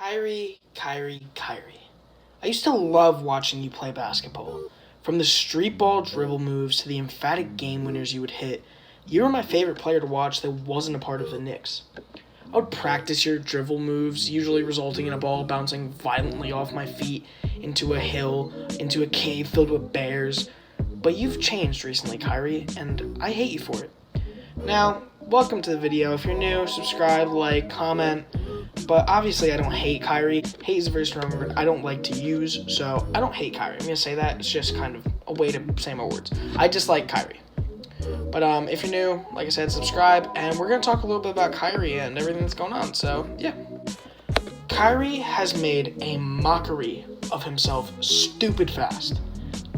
Kyrie. I used to love watching you play basketball. From the street ball dribble moves to the emphatic game winners you would hit, you were my favorite player to watch that wasn't a part of the Knicks. I would practice your dribble moves, usually resulting in a ball bouncing violently off my feet into a hill, into a cave filled with bears. But you've changed recently, Kyrie, and I hate you for it. Now, welcome to the video. If you're new, subscribe, like, comment. But obviously I don't hate Kyrie. Hate is a very strong word I don't like to use, so I don't hate Kyrie. I'm going to say that. It's just kind of a way to say my words. I dislike Kyrie. But if you're new, like I said, subscribe, and we're going to talk a little bit about Kyrie and everything that's going on. So, yeah. Kyrie has made a mockery of himself stupid fast.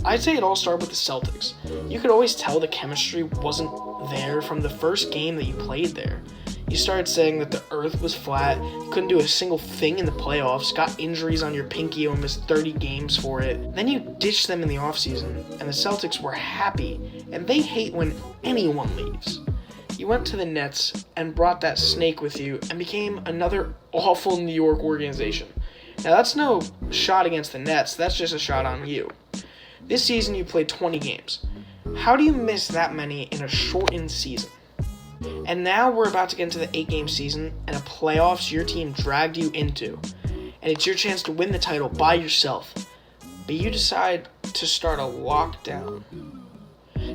I'd say it all started with the Celtics. You could always tell the chemistry wasn't there from the first game that you played there. You started saying that the earth was flat, you couldn't do a single thing in the playoffs, got injuries on your pinky and missed 30 games for it. Then you ditched them in the offseason, and the Celtics were happy, and they hate when anyone leaves. You went to the Nets and brought that snake with you and became another awful New York organization. Now that's no shot against the Nets, that's just a shot on you. This season you played 20 games. How do you miss that many in a shortened season? And now we're about to get into the 8-game season and a playoffs your team dragged you into. And it's your chance to win the title by yourself. But you decide to start a lockdown.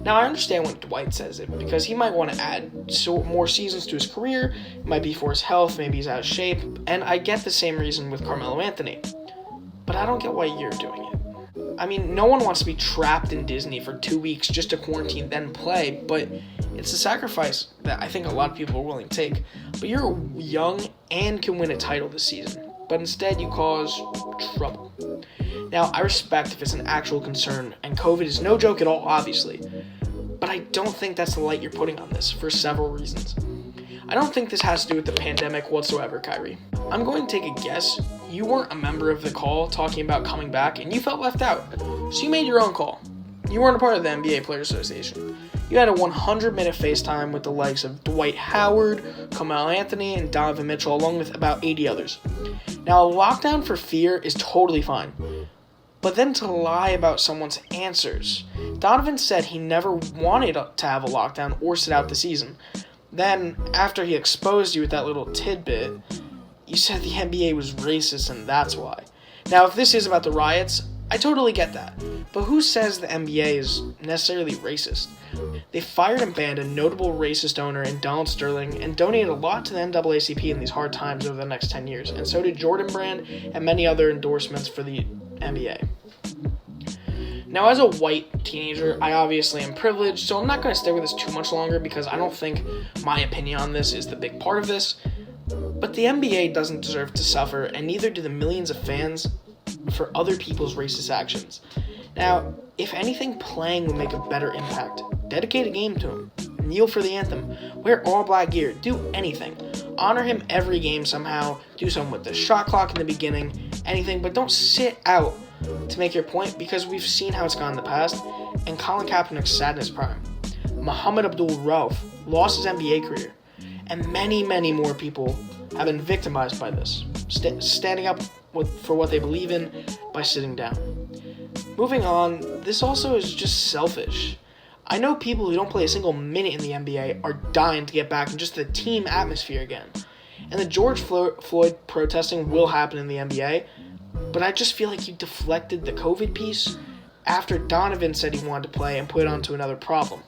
Now I understand when Dwight says it, because he might want to add more seasons to his career. It might be for his health, maybe he's out of shape. And I get the same reason with Carmelo Anthony. But I don't get why you're doing it. I mean, no one wants to be trapped in Disney for 2 weeks just to quarantine, then play, but it's a sacrifice that I think a lot of people are willing to take. But you're young and can win a title this season, but instead you cause trouble. Now, I respect if it's an actual concern, and COVID is no joke at all, obviously, but I don't think that's the light you're putting on this for several reasons. I don't think this has to do with the pandemic whatsoever, Kyrie. I'm going to take a guess. You weren't a member of the call talking about coming back, and you felt left out. So you made your own call. You weren't a part of the NBA Players Association. You had a 100-minute FaceTime with the likes of Dwight Howard, Carmelo Anthony, and Donovan Mitchell, along with about 80 others. Now, a lockdown for fear is totally fine. But then to lie about someone's answers. Donovan said he never wanted to have a lockdown or sit out the season. Then, after he exposed you with that little tidbit, you said the NBA was racist and that's why. Now, if this is about the riots, I totally get that. But who says the NBA is necessarily racist? They fired and banned a notable racist owner in Donald Sterling and donated a lot to the NAACP in these hard times over the next 10 years. And so did Jordan Brand and many other endorsements for the NBA. Now, as a white teenager, I obviously am privileged, so I'm not going to stay with this too much longer because I don't think my opinion on this is the big part of this. But the NBA doesn't deserve to suffer, and neither do the millions of fans for other people's racist actions. Now, if anything, playing would make a better impact. Dedicate a game to him. Kneel for the anthem. Wear all black gear. Do anything. Honor him every game somehow. Do something with the shot clock in the beginning. Anything, but don't sit out to make your point, because we've seen how it's gone in the past, and Colin Kaepernick sat in his prime. Muhammad Abdul-Rauf lost his NBA career, and many, many more people have been victimized by this, standing up for what they believe in by sitting down. Moving on, this also is just selfish. I know people who don't play a single minute in the NBA are dying to get back in just the team atmosphere again. And the George Floyd protesting will happen in the NBA, but I just feel like you deflected the COVID piece after Donovan said he wanted to play and put it onto another problem.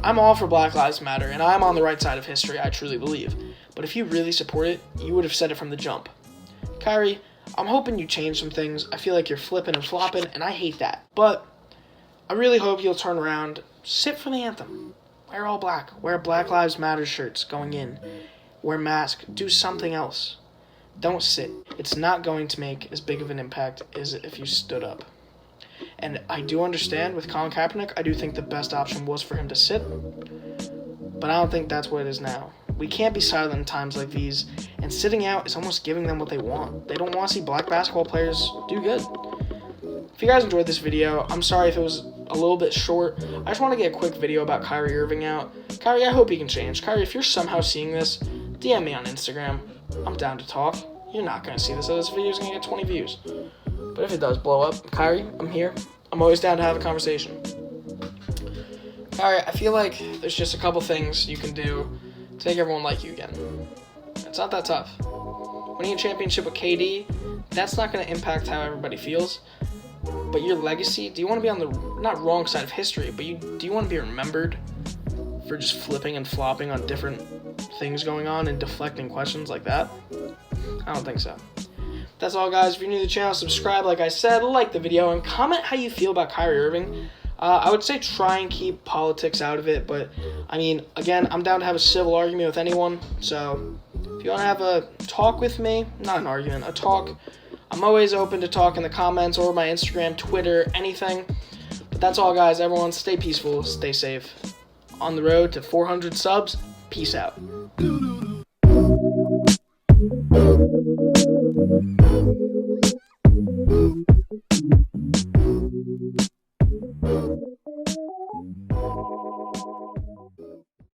I'm all for Black Lives Matter, and I'm on the right side of history, I truly believe. But if you really support it, you would have said it from the jump. Kyrie, I'm hoping you change some things. I feel like you're flipping and flopping, and I hate that. But I really hope you'll turn around, sit for the anthem, wear all black, wear Black Lives Matter shirts going in, wear masks, do something else. Don't sit. It's not going to make as big of an impact as if you stood up. And I do understand with Colin Kaepernick, I do think the best option was for him to sit, but I don't think that's what it is now. We can't be silent in times like these, and sitting out is almost giving them what they want. They don't want to see black basketball players do good. If you guys enjoyed this video, I'm sorry if it was a little bit short. I just want to get a quick video about Kyrie Irving out. Kyrie, I hope you can change. Kyrie, if you're somehow seeing this, DM me on Instagram. I'm down to talk. You're not going to see this, so this video is going to get 20 views. But if it does blow up, Kyrie, I'm here. I'm always down to have a conversation. Kyrie, I feel like there's just a couple things you can do to make everyone like you again. It's not that tough. Winning a championship with KD, that's not going to impact how everybody feels. But your legacy, do you want to be on the, not wrong side of history, but do you want to be remembered for just flipping and flopping on different things going on and deflecting questions like that? I don't think so. That's all, guys. If you're new to the channel, subscribe, like I said, like the video, and comment how you feel about Kyrie Irving. I would say try and keep politics out of it, but, I mean, again, I'm down to have a civil argument with anyone, so if you want to have a talk with me, not an argument, a talk, I'm always open to talk in the comments or my Instagram, Twitter, anything. But that's all, guys. Everyone, stay peaceful, stay safe. On the road to 400 subs, peace out.